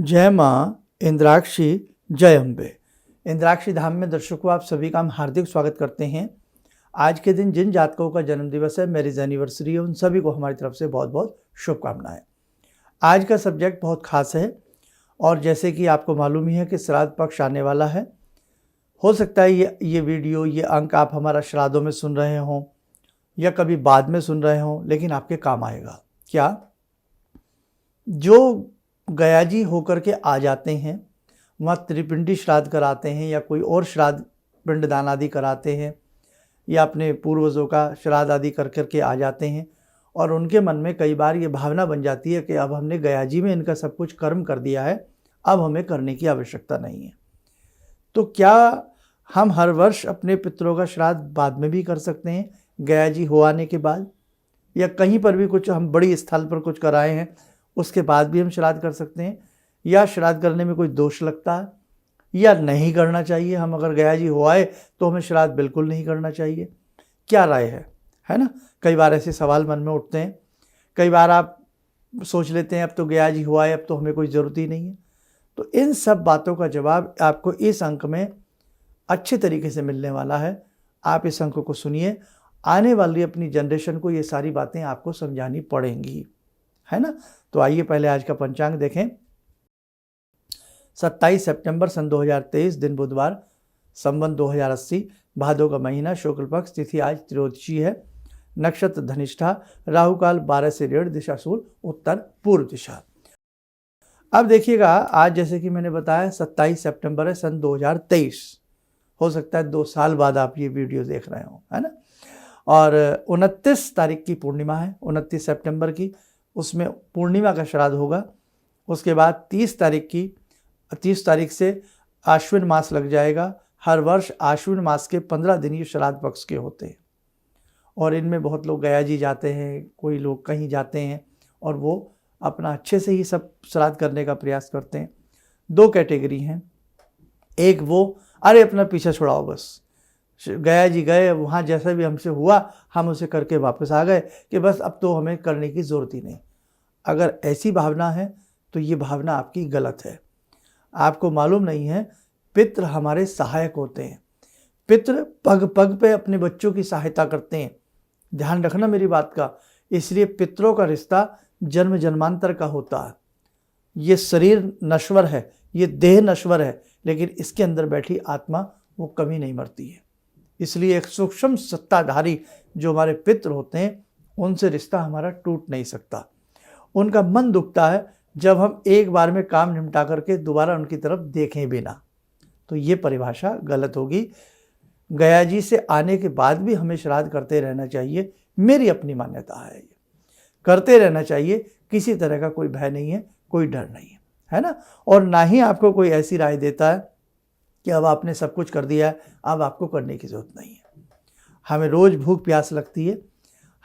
जय माँ इंद्राक्षी, जय अम्बे। इंद्राक्षी धाम में दर्शकों आप सभी का हम हार्दिक स्वागत करते हैं। आज के दिन जिन जातकों का जन्म दिवस है, मैरिज एनिवर्सरी है, उन सभी को हमारी तरफ से बहुत बहुत शुभकामनाएं। आज का सब्जेक्ट बहुत खास है और जैसे कि आपको मालूम ही है कि श्राद्ध पक्ष आने वाला है। हो सकता है ये वीडियो, ये अंक आप हमारा श्राद्धों में सुन रहे हों या कभी बाद में सुन रहे हों, लेकिन आपके काम आएगा। क्या जो गया जी होकर के आ जाते हैं, वहाँ त्रिपिंडी श्राद्ध कराते हैं या कोई और श्राद्ध पिंडदान आदि कराते हैं या अपने पूर्वजों का श्राद्ध आदि कर करके आ जाते हैं और उनके मन में कई बार ये भावना बन जाती है कि अब हमने गया जी में इनका सब कुछ कर्म कर दिया है, अब हमें करने की आवश्यकता नहीं है। तो क्या हम हर वर्ष अपने पितरों का श्राद्ध बाद में भी कर सकते हैं, गया जी हो आने के बाद, या कहीं पर भी कुछ हम बड़ी स्थल पर कुछ कराए हैं उसके बाद भी हम श्राद्ध कर सकते हैं, या श्राद्ध करने में कोई दोष लगता है या नहीं करना चाहिए? हम अगर गया जी हो आए तो हमें श्राद्ध बिल्कुल नहीं करना चाहिए, क्या राय है ना? कई बार ऐसे सवाल मन में उठते हैं। कई बार आप सोच लेते हैं अब तो गया जी हो आए, अब तो हमें कोई ज़रूरत ही नहीं है। तो इन सब बातों का जवाब आपको इस अंक में अच्छे तरीके से मिलने वाला है। आप इस अंक को सुनिए, आने वाली अपनी जनरेशन को ये सारी बातें आपको समझानी पड़ेंगी, है ना? तो आइए पहले आज का पंचांग देखें। 27 सितंबर सन 2023, दिन बुधवार, संवत 2080, भादो का महीना, शुक्ल पक्ष, तिथि आज त्रयोदशी है, नक्षत्र धनिष्ठा, राहु काल 12 से 1:30, दिशा सूल उत्तर पूर्व दिशा। अब देखिएगा, आज जैसे कि मैंने बताया 27 सितंबर है सन 2023। हो सकता है 2 साल बाद आप ये वीडियो देख रहे हो, है ना? और 29 तारीख की पूर्णिमा है, 29 सितंबर की, उसमें पूर्णिमा का श्राद्ध होगा। उसके बाद 30 तारीख से आश्विन मास लग जाएगा। हर वर्ष आश्विन मास के 15 दिन ये श्राद्ध पक्ष के होते हैं और इनमें बहुत लोग गया जी जाते हैं, कोई लोग कहीं जाते हैं और वो अपना अच्छे से ही सब श्राद्ध करने का प्रयास करते हैं। 2 कैटेगरी हैं। एक वो, अरे अपना पीछा छुड़ाओ, बस गया जी गए, वहाँ जैसा भी हमसे हुआ हम उसे करके वापस आ गए कि बस अब तो हमें करने की ज़रूरत ही नहीं। अगर ऐसी भावना है तो ये भावना आपकी गलत है। आपको मालूम नहीं है, पितृ हमारे सहायक होते हैं। पितृ पग पग पे अपने बच्चों की सहायता करते हैं। ध्यान रखना मेरी बात का। इसलिए पितरों का रिश्ता जन्म जन्मांतर का होता है। ये शरीर नश्वर है, ये देह नश्वर है, लेकिन इसके अंदर बैठी आत्मा वो कभी नहीं मरती है। इसलिए एक सूक्ष्म सत्ताधारी जो हमारे पितृ होते हैं, उनसे रिश्ता हमारा टूट नहीं सकता। उनका मन दुखता है जब हम एक बार में काम निपटा करके दोबारा उनकी तरफ देखें बिना। तो ये परिभाषा गलत होगी। गया जी से आने के बाद भी हमें श्राद्ध करते रहना चाहिए, मेरी अपनी मान्यता है। ये करते रहना चाहिए, किसी तरह का कोई भय नहीं है, कोई डर नहीं है ना? और ना ही आपको कोई ऐसी राय देता है कि अब आपने सब कुछ कर दिया है, अब आपको करने की ज़रूरत नहीं है। हमें रोज़ भूख प्यास लगती है,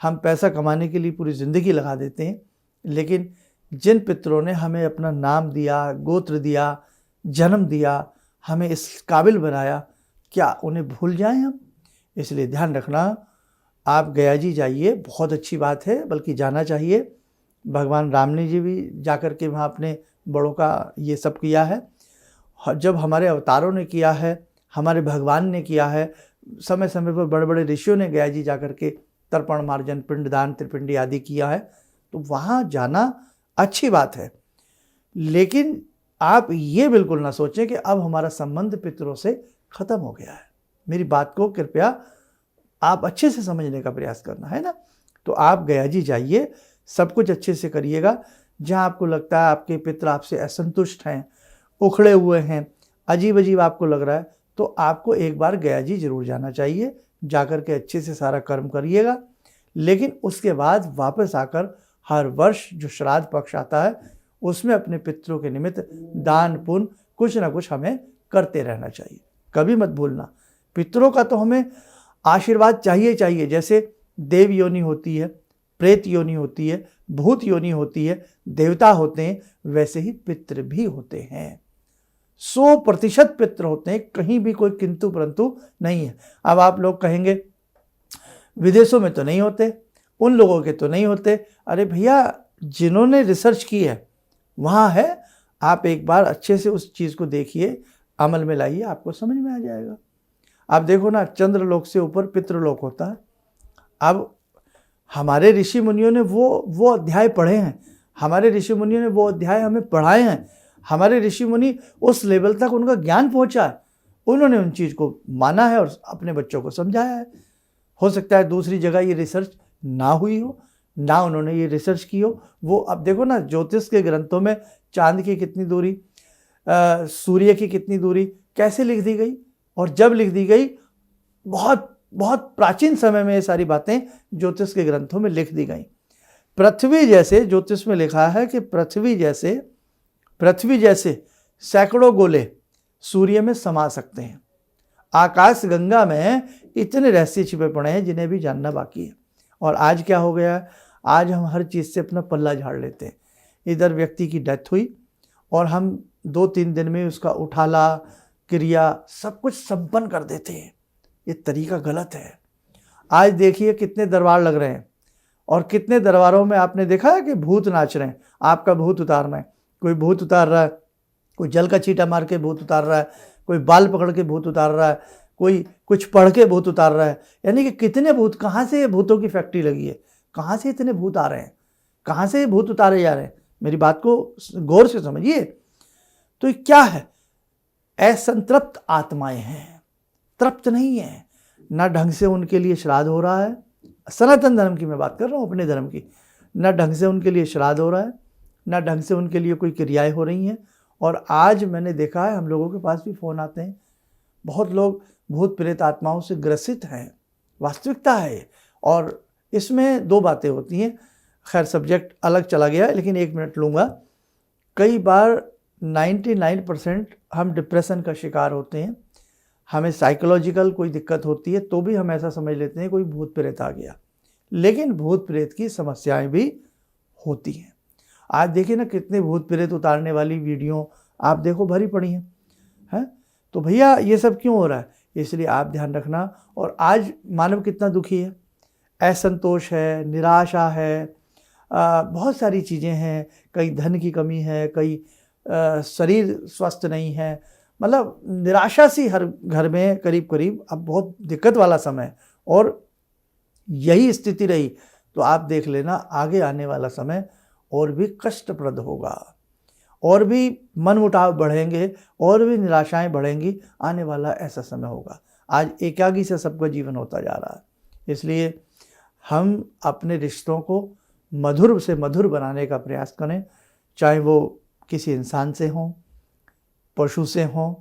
हम पैसा कमाने के लिए पूरी ज़िंदगी लगा देते हैं, लेकिन जिन पितरों ने हमें अपना नाम दिया, गोत्र दिया, जन्म दिया, हमें इस काबिल बनाया, क्या उन्हें भूल जाएं हम? इसलिए ध्यान रखना, आप गया जी जाइए, बहुत अच्छी बात है, बल्कि जाना चाहिए। भगवान राम ने जी भी जाकर के वहाँ अपने बड़ों का ये सब किया है। जब हमारे अवतारों ने किया है, हमारे भगवान ने किया है, समय समय पर बड़े बड़े ऋषियों ने गया जी जाकर के तर्पण मार्जन, पिंडदान, त्रिपिंडी आदि किया है, तो वहाँ जाना अच्छी बात है। लेकिन आप ये बिल्कुल ना सोचें कि अब हमारा संबंध पितरों से ख़त्म हो गया है। मेरी बात को कृपया आप अच्छे से समझने का प्रयास करना, है ना? तो आप गया जी जाइए, सब कुछ अच्छे से करिएगा। जहाँ आपको लगता है आपके पितर आपसे असंतुष्ट हैं, उखड़े हुए हैं, अजीब अजीब आपको लग रहा है, तो आपको एक बार गया जी जरूर जाना चाहिए। जाकर के अच्छे से सारा कर्म करिएगा, लेकिन उसके बाद वापस आकर हर वर्ष जो श्राद्ध पक्ष आता है उसमें अपने पितरों के निमित्त दान पुण्य कुछ ना कुछ हमें करते रहना चाहिए। कभी मत भूलना, पितरों का तो हमें आशीर्वाद चाहिए चाहिए। जैसे देव योनि होती है, प्रेत योनि होती है, भूत योनि होती है, देवता होते हैं, वैसे ही पितृ भी होते हैं। 100% पितृ होते हैं, कहीं भी कोई किंतु परंतु नहीं है। अब आप लोग कहेंगे विदेशों में तो नहीं होते, उन लोगों के तो नहीं होते। अरे भैया, जिन्होंने रिसर्च की है वहाँ है, आप एक बार अच्छे से उस चीज़ को देखिए, अमल में लाइए, आपको समझ में आ जाएगा। आप देखो ना, चंद्रलोक से ऊपर पितृलोक होता है। अब हमारे ऋषि मुनियों ने वो अध्याय पढ़े हैं, हमारे ऋषि मुनियों ने वो अध्याय हमें पढ़ाए हैं, हमारे ऋषि मुनि उस लेवल तक उनका ज्ञान पहुंचा है, उन्होंने उन चीज़ को माना है और अपने बच्चों को समझाया है। हो सकता है दूसरी जगह ये रिसर्च ना हुई हो, ना उन्होंने ये रिसर्च की हो। वो अब देखो ना, ज्योतिष के ग्रंथों में चांद की कितनी दूरी, सूर्य की कितनी दूरी कैसे लिख दी गई, और जब लिख दी गई बहुत बहुत प्राचीन समय में ये सारी बातें ज्योतिष के ग्रंथों में लिख दी गई। पृथ्वी जैसे, ज्योतिष में लिखा है कि पृथ्वी जैसे सैकड़ों गोले सूर्य में समा सकते हैं। आकाश गंगा में इतने रहस्य छिपे पड़े हैं जिन्हें भी जानना बाकी है। और आज क्या हो गया, आज हम हर चीज़ से अपना पल्ला झाड़ लेते हैं। इधर व्यक्ति की डेथ हुई और हम 2-3 दिन में उसका उठाला, क्रिया सब कुछ संपन्न कर देते हैं। ये तरीका गलत है। आज देखिए कितने दरबार लग रहे हैं, और कितने दरबारों में आपने देखा है कि भूत नाच रहे हैं, आपका भूत उतारना है। कोई भूत उतार रहा है, कोई जल का छींटा मार के भूत उतार रहा है, कोई बाल पकड़ के भूत उतार रहा है, कोई कुछ पढ़ के भूत उतार रहा है। यानी कि कितने भूत, कहाँ से ये भूतों की फैक्ट्री लगी है, कहाँ से इतने भूत आ रहे हैं, कहाँ से ये भूत उतारे जा रहे हैं। मेरी बात को गौर से समझिए। तो ये क्या है, असंतृप्त आत्माएं हैं, तृप्त नहीं है। ना ढंग से उनके लिए श्राद्ध हो रहा है, सनातन धर्म की मैं बात कर रहा हूँ, अपने धर्म की। ना ढंग से उनके लिए श्राद्ध हो रहा है, ना ढंग से उनके लिए कोई क्रियाएं हो रही हैं। और आज मैंने देखा है, हम लोगों के पास भी फ़ोन आते हैं, बहुत लोग भूत प्रेत आत्माओं से ग्रसित हैं, वास्तविकता है। और इसमें 2 बातें होती हैं। खैर सब्जेक्ट अलग चला गया, लेकिन 1 मिनट लूँगा। कई बार 99% हम डिप्रेशन का शिकार होते हैं, हमें साइकोलॉजिकल कोई दिक्कत होती है, तो भी हम ऐसा समझ लेते हैं कोई भूत प्रेत आ गया। लेकिन भूत प्रेत की समस्याएं भी होती हैं। आज देखिए ना, कितने भूत प्रेत उतारने वाली वीडियो आप देखो भरी पड़ी हैं। तो भैया ये सब क्यों हो रहा है, इसलिए आप ध्यान रखना। और आज मानव कितना दुखी है, असंतोष है, निराशा है, बहुत सारी चीज़ें हैं। कहीं धन की कमी है, कहीं शरीर स्वस्थ नहीं है, मतलब निराशा सी हर घर में करीब करीब। अब बहुत दिक्कत वाला समय, और यही स्थिति रही तो आप देख लेना आगे आने वाला समय और भी कष्टप्रद होगा, और भी मनमुटाव बढ़ेंगे, और भी निराशाएं बढ़ेंगी। आने वाला ऐसा समय होगा। आज एकाकी से सबका जीवन होता जा रहा है। इसलिए हम अपने रिश्तों को मधुर से मधुर बनाने का प्रयास करें, चाहे वो किसी इंसान से हों, पशु से हों,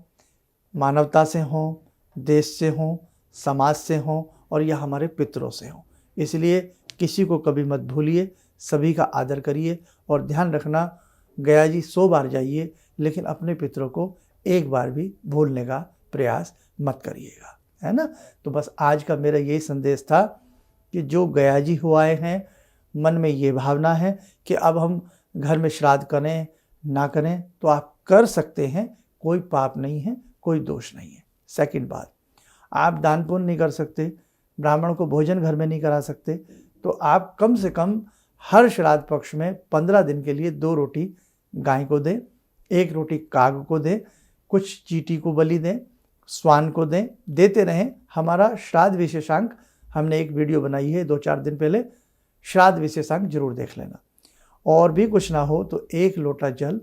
मानवता से हों, देश से हों, समाज से हों, और या हमारे पितरों से हों। इसलिए किसी को कभी मत भूलिए, सभी का आदर करिए। और ध्यान रखना, गया जी 100 बार जाइए, लेकिन अपने पितरों को एक बार भी भूलने का प्रयास मत करिएगा, है ना। तो बस आज का मेरा यही संदेश था कि जो गया जी हो आए हैं, मन में ये भावना है कि अब हम घर में श्राद्ध करें ना करें, तो आप कर सकते हैं, कोई पाप नहीं है, कोई दोष नहीं है। सेकंड बात, आप दान पुण्य नहीं कर सकते, ब्राह्मण को भोजन घर में नहीं करा सकते, तो आप कम से कम हर श्राद्ध पक्ष में 15 दिन के लिए 2 रोटी गाय को दें, 1 रोटी काग को दें, कुछ चींटी को बलि दें, स्वान को दें, देते रहें। हमारा श्राद्ध विशेषांक, हमने एक वीडियो बनाई है 2-4 दिन पहले, श्राद्ध विशेषांक जरूर देख लेना। और भी कुछ ना हो तो 1 लोटा जल,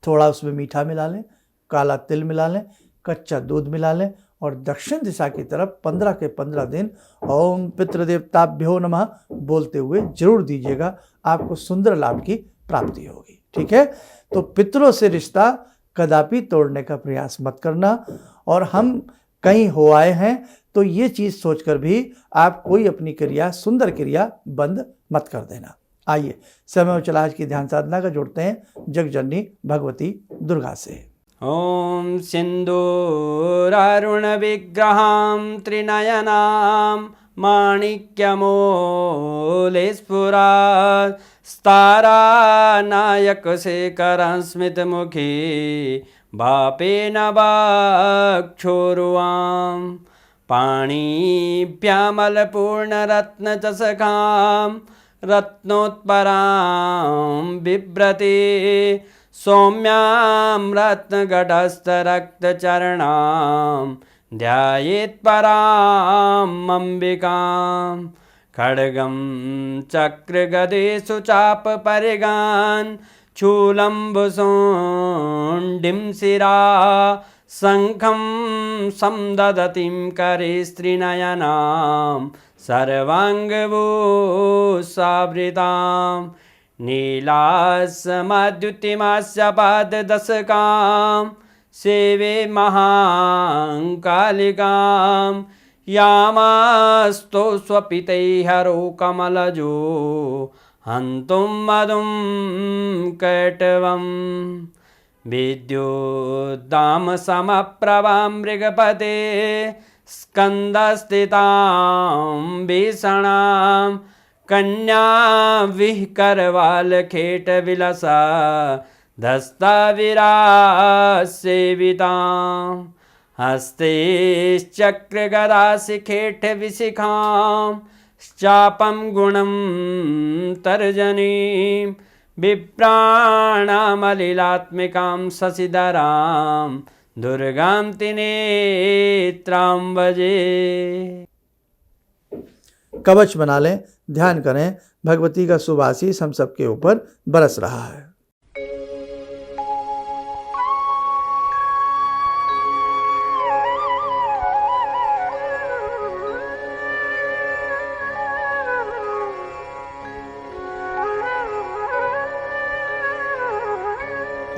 थोड़ा उसमें मीठा मिला लें, काला तिल मिला लें, कच्चा दूध मिला लें, और दक्षिण दिशा की तरफ 15 के 15 दिन ओम पितृदेवताभ्यो नमः बोलते हुए जरूर दीजिएगा। आपको सुंदर लाभ की प्राप्ति होगी। ठीक है, तो पितरों से रिश्ता कदापि तोड़ने का प्रयास मत करना। और हम कहीं हो आए हैं तो ये चीज़ सोचकर भी आप कोई अपनी क्रिया, सुंदर क्रिया बंद मत कर देना। आइए समय और चला आज की ध्यान साधना का जोड़ते हैं जगजननी भगवती दुर्गा से। ॐ सिन्दूरारुणविग्रहां त्रिनयनां माणिक्यमूलस्फुरात् स्तारानायकशेखरं स्मितमुखी भापेन वक्षोरुवां पाणिभ्यामलपूर्णरत्नचषकां रत्नोत्परां बिभ्रति सौम्यां रत्नघटस्थरक्तचरणां ध्यायेत् पराम् अम्बिकां खड्गं चक्रगदेषु चापपरिगान् शूलम्बुसुण्डिं शिरा शङ्खं समदधतीं करे स्त्रीनयनां सर्वाङ्गभूषावृतां नीलासमद्युतिमास्य पाददशकां सेवे महाकालिकां यामास्तो स्वपितैहरो कमलजो हन्तुं मधुं कैटवम् विद्युद्दामसमप्रभां मृगपते स्कन्दस्थितां भीषणां कन्या विहकरवालखेटविलसा धस्ताविरासेवितां हस्तैश्चक्रगदाशिखेटविशिखां चापं गुणं तर्जनीं विप्राणामलिलात्मिकां शशिधरां दुर्गां त्रिनेत्रां भजे। कवच बना लें, ध्यान करें, भगवती का शुभ आशीष हम सबके ऊपर बरस रहा है।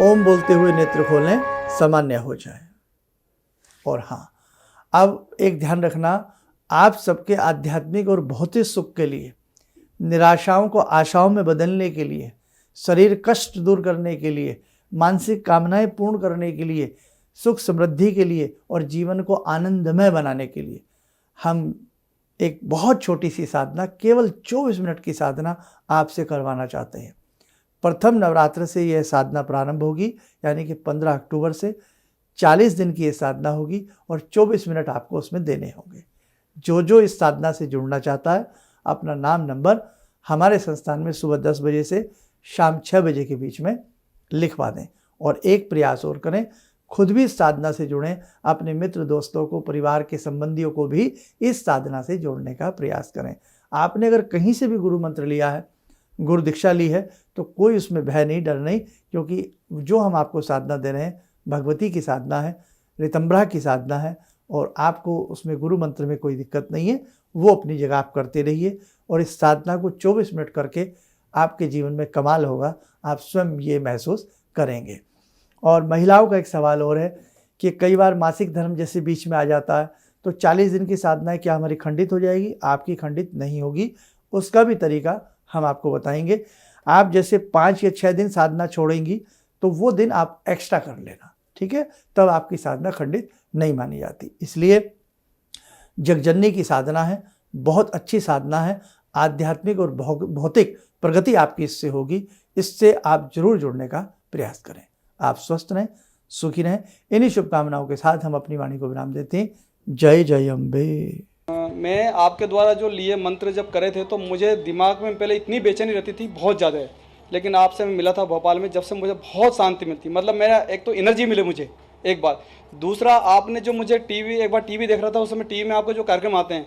ओम बोलते हुए नेत्र खोलें, सामान्य हो जाए। और हाँ, अब एक ध्यान रखना, आप सबके आध्यात्मिक और भौतिक सुख के लिए, निराशाओं को आशाओं में बदलने के लिए, शरीर कष्ट दूर करने के लिए, मानसिक कामनाएं पूर्ण करने के लिए, सुख समृद्धि के लिए और जीवन को आनंदमय बनाने के लिए हम एक बहुत छोटी सी साधना, केवल 24 मिनट की साधना आपसे करवाना चाहते हैं। प्रथम नवरात्र से यह साधना प्रारंभ होगी, यानी कि 15 अक्टूबर से 40 दिन की ये साधना होगी और 24 मिनट आपको उसमें देने होंगे। जो इस साधना से जुड़ना चाहता है, अपना नाम नंबर हमारे संस्थान में सुबह 10 बजे से शाम 6 बजे के बीच में लिखवा दें। और एक प्रयास और करें, खुद भी इस साधना से जुड़ें, अपने मित्र दोस्तों को, परिवार के संबंधियों को भी इस साधना से जोड़ने का प्रयास करें। आपने अगर कहीं से भी गुरु मंत्र लिया है, गुरु दीक्षा ली है, तो कोई उसमें भय नहीं, डर नहीं, क्योंकि जो हम आपको साधना दे रहे हैं भगवती की साधना है, ऋतंभरा की साधना है और आपको उसमें गुरु मंत्र में कोई दिक्कत नहीं है। वो अपनी जगह आप करते रहिए और इस साधना को 24 मिनट करके आपके जीवन में कमाल होगा, आप स्वयं ये महसूस करेंगे। और महिलाओं का एक सवाल और है कि कई बार मासिक धर्म जैसे बीच में आ जाता है, तो 40 दिन की साधना क्या हमारी खंडित हो जाएगी? आपकी खंडित नहीं होगी। उसका भी तरीका हम आपको बताएंगे। आप जैसे 5 या 6 दिन साधना छोड़ेंगी तो वो दिन आप एक्स्ट्रा कर लेना, ठीक है? तब आपकी साधना खंडित नहीं मानी जाती। इसलिए जगजननी की साधना है, बहुत अच्छी साधना है, आध्यात्मिक और भौतिक प्रगति आपकी इससे होगी। इससे आप जरूर जुड़ने का प्रयास करें। आप स्वस्थ रहें, सुखी रहें। इन्हीं शुभकामनाओं के साथ हम अपनी वाणी को विराम देते हैं। जय जय अम्बे। मैं आपके द्वारा जो लिए मंत्र जब करे थे तो मुझे दिमाग में पहले इतनी बेचैनी रहती थी, बहुत ज़्यादा, लेकिन आपसे मैं मिला था भोपाल में, जब से मुझे बहुत शांति मिलती। मतलब मेरा एक तो एनर्जी मिले मुझे, एक बात। दूसरा, आपने जो मुझे एक बार टीवी देख रहा था, उस समय टीवी में आपके जो कार्यक्रम आते हैं,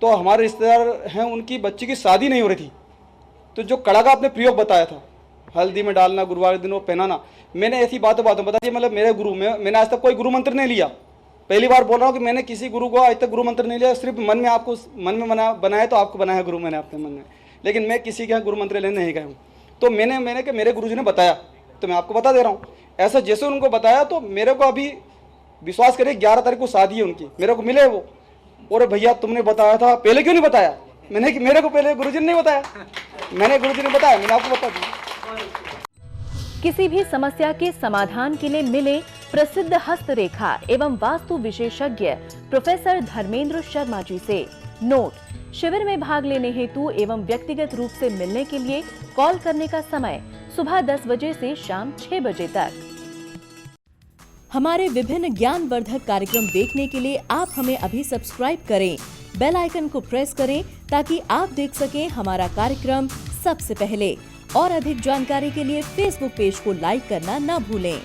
तो हमारे रिश्तेदार हैं, उनकी बच्ची की शादी नहीं हो रही थी, तो जो कड़ा का आपने प्रयोग बताया था, हल्दी में डालना, गुरुवार के दिन वो पहनाना, मैंने ऐसी बातों बता दी। मतलब मेरे गुरु में मैंने आज तक कोई गुरु मंत्र नहीं लिया। पहली बार बोल रहा हूँ कि मैंने किसी गुरु को आज तक गुरु मंत्र नहीं लिया। सिर्फ मन में आपको बनाया तो आपको बनाया गुरु मैंने अपने मन में, लेकिन मैं किसी के यहाँ गुरु मंत्र लेने नहीं गया हूँ। तो मैंने कि मेरे गुरु जी ने बताया, तो मैं आपको बता दे रहा हूँ। ऐसा जैसे उनको बताया तो मेरे को अभी विश्वास करिए 11 तारीख को शादी है उनकी, मेरे को मिले वो, और भैया तुमने बताया था, पहले क्यों नहीं बताया? मेरे को पहले गुरुजी ने नहीं बताया, मैंने गुरुजी ने बताया, मैंने आपको बता दिया। किसी भी समस्या के समाधान के लिए मिले प्रसिद्ध हस्तरेखा एवं वास्तु विशेषज्ञ प्रोफेसर धर्मेंद्र शर्मा जी से। नोट: शिविर में भाग लेने हेतु एवं व्यक्तिगत रूप से मिलने के लिए कॉल करने का समय सुबह 10 बजे से शाम 6 बजे तक। हमारे विभिन्न ज्ञानवर्धक कार्यक्रम देखने के लिए आप हमें अभी सब्सक्राइब करें, बेल आइकन को प्रेस करें ताकि आप देख सकें हमारा कार्यक्रम सबसे पहले। और अधिक जानकारी के लिए फेसबुक पेज को लाइक करना न भूलें।